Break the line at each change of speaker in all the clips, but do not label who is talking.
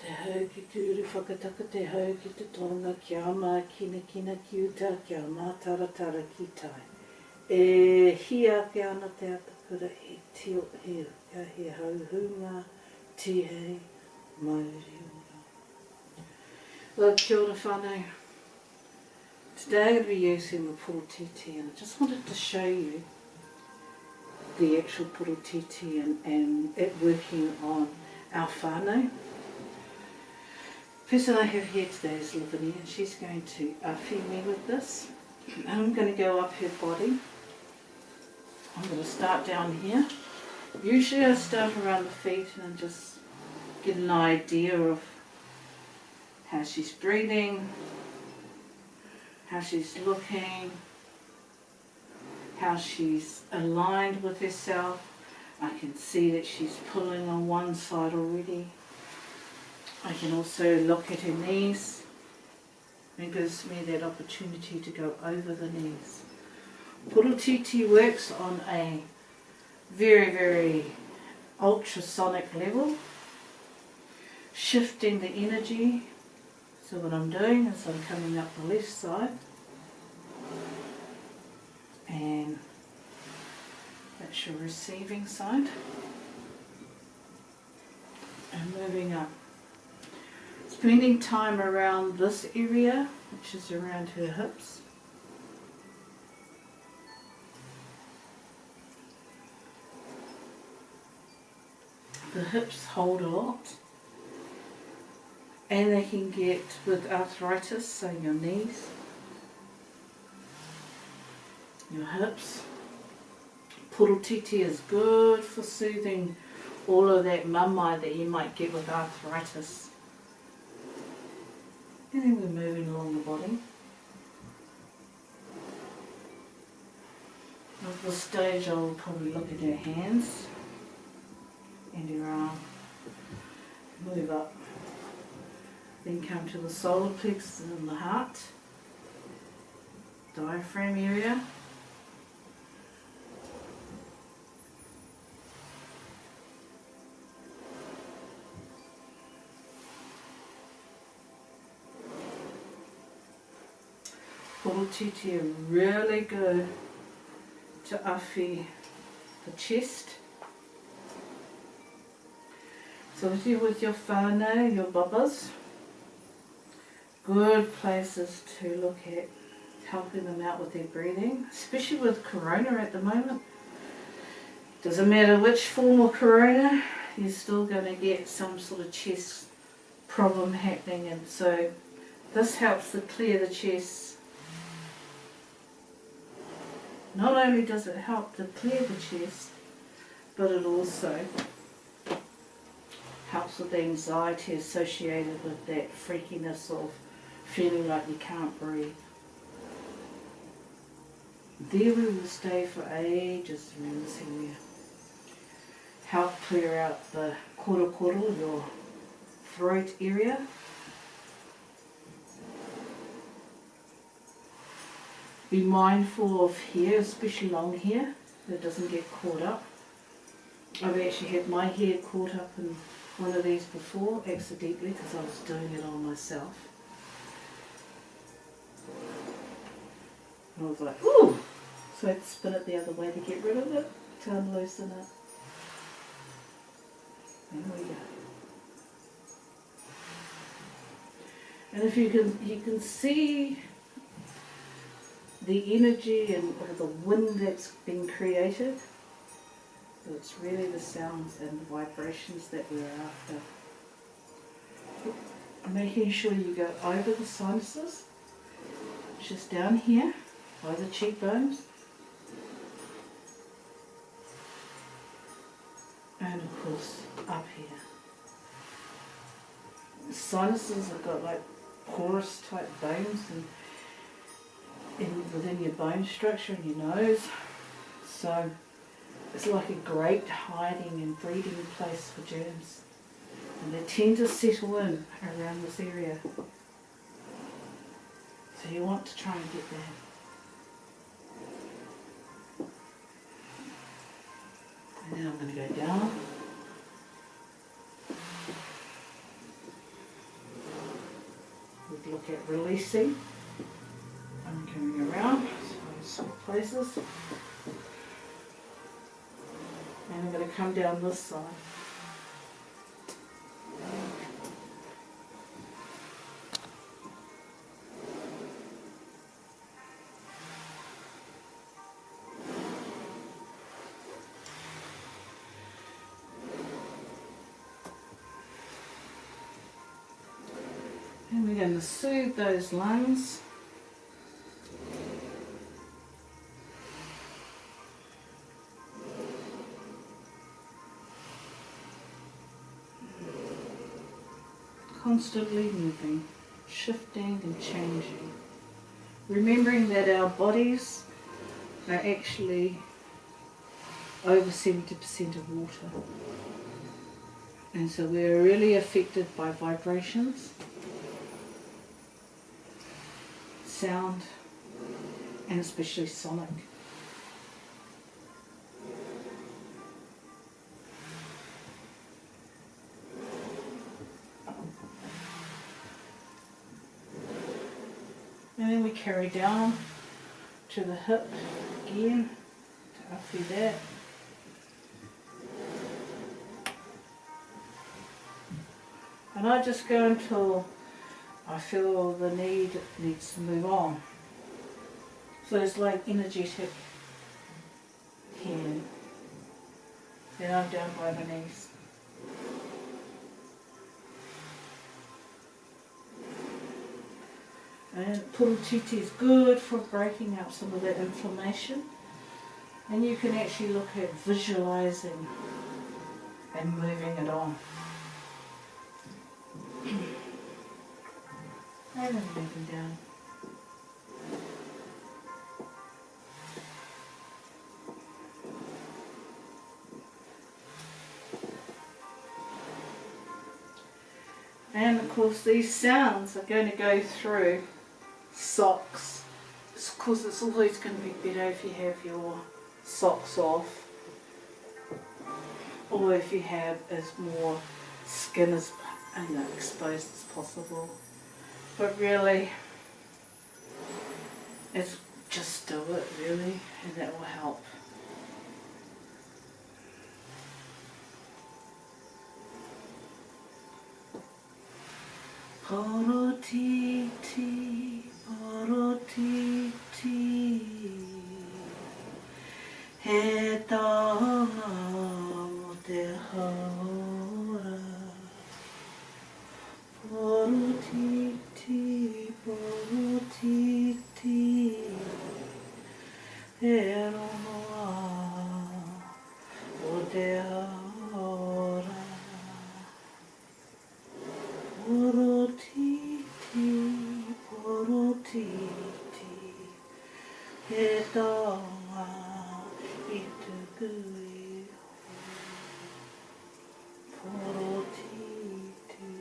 Te hau ki te uru whakataka, te hau ki te tonga, kia mā kina kina ki uta, kia mā taratara ki tai. E hia ke ana te atakura i tio hea, kia he hauhunga, tihei, mauri ora. Well, kia ora whānau. Today I'm going to be using the Porotiti, and I just wanted to show you the actual Porotiti and it working on our whānau. The person I have here today is Lavinia, and she's going to feed me with this. And I'm going to go up her body. I'm going to start down here. Usually I start around the feet and just get an idea of how she's breathing, how she's looking, how she's aligned with herself. I can see that she's pulling on one side already. I can also look at her knees. It gives me that opportunity to go over the knees. Porotiti works on a very, very ultrasonic level, shifting the energy. So what I'm doing is I'm coming up the left side and that's your receiving side, and moving up. Spending time around this area, which is around her hips. The hips hold a lot, and they can get with arthritis, so your knees, your hips. Porotiti is good for soothing all of that mamai that you might get with arthritis. And then we're moving along the body. At this stage I'll probably look at her hands and her arm. Move up. Then come to the solar plexus and the heart. Diaphragm area. Porotiti are really good to awhi the chest. So if you're with your whānau, your bubbas, good places to look at helping them out with their breathing, especially with corona at the moment. Doesn't matter which form of corona, you're still going to get some sort of chest problem happening, and so this helps to clear the chest. Not only does it help to clear the chest, but it also helps with the anxiety associated with that freakiness of feeling like you can't breathe. There we will stay for ages around this area. Help clear out the koro, your throat area. Be mindful of hair, especially long hair, that it doesn't get caught up. I've actually had my hair caught up in one of these before, accidentally, because I was doing it on myself. And I was like, ooh! So I had to spin it the other way to get rid of it, to unloosen it. There we go. And if you can see the energy and the wind that's been created. So it's really the sounds and the vibrations that we're after. Making sure you go over the sinuses, which is down here by the cheekbones. And of course up here. The sinuses have got like porous type bones and within your bone structure in your nose, so it's like a great hiding and breeding place for germs, and they tend to settle in around this area, so you want to try and get that. And then I'm going to go down look at releasing. I'm going around, so swap places. And I'm going to come down this side. And we're going to soothe those lungs. Constantly moving, shifting and changing. Remembering that our bodies are actually over 70% of water. And so we're really affected by vibrations, sound, and especially sonic. And then we carry down to the hip again, to up through that. And I just go until I feel the need needs to move on. So it's like energetic healing. Then I'm down by the knees. And Porotiti is good for breaking up some of that inflammation. And you can actually look at visualizing and moving it on. And then moving down. And of course these sounds are going to go through socks. Of course it's always going to be better if you have your socks off, or if you have as more skin as exposed as possible. But really, it's just do it really, and that will help. Porotiti, porotiti, he taonga mo te haora. Porotiti, porotiti, he rongoā mo te haora. Porotiti, porotiti, he taonga I te kui. Porotiti.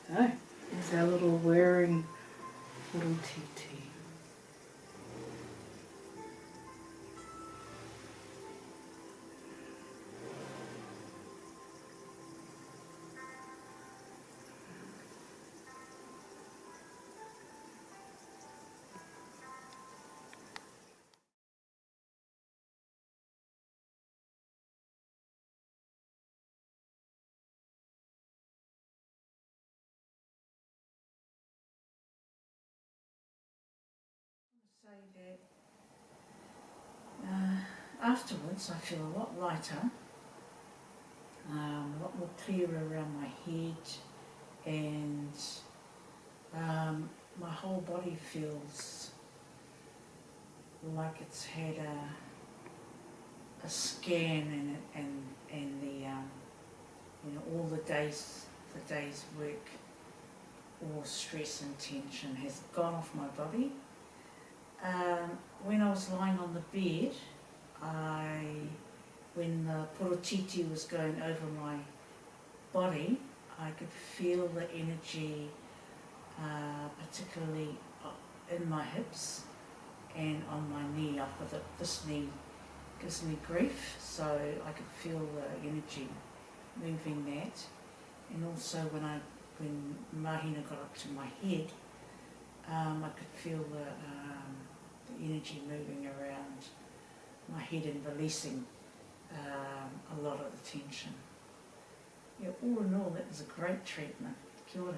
So, there's our little wearing porotiti. Say that afterwards I feel a lot lighter, a lot more clear around my head, and my whole body feels like it's had a scan, and the all the day's work or stress and tension has gone off my body. When I was lying on the bed, when the porotiti was going over my body, I could feel the energy, particularly in my hips and on my knee. This knee gives me grief, so I could feel the energy
moving that, and also when Mahina got up to my head, I could feel the energy moving around my head and releasing a lot of the tension. Yeah, all in all, that was a great treatment. Kia ora.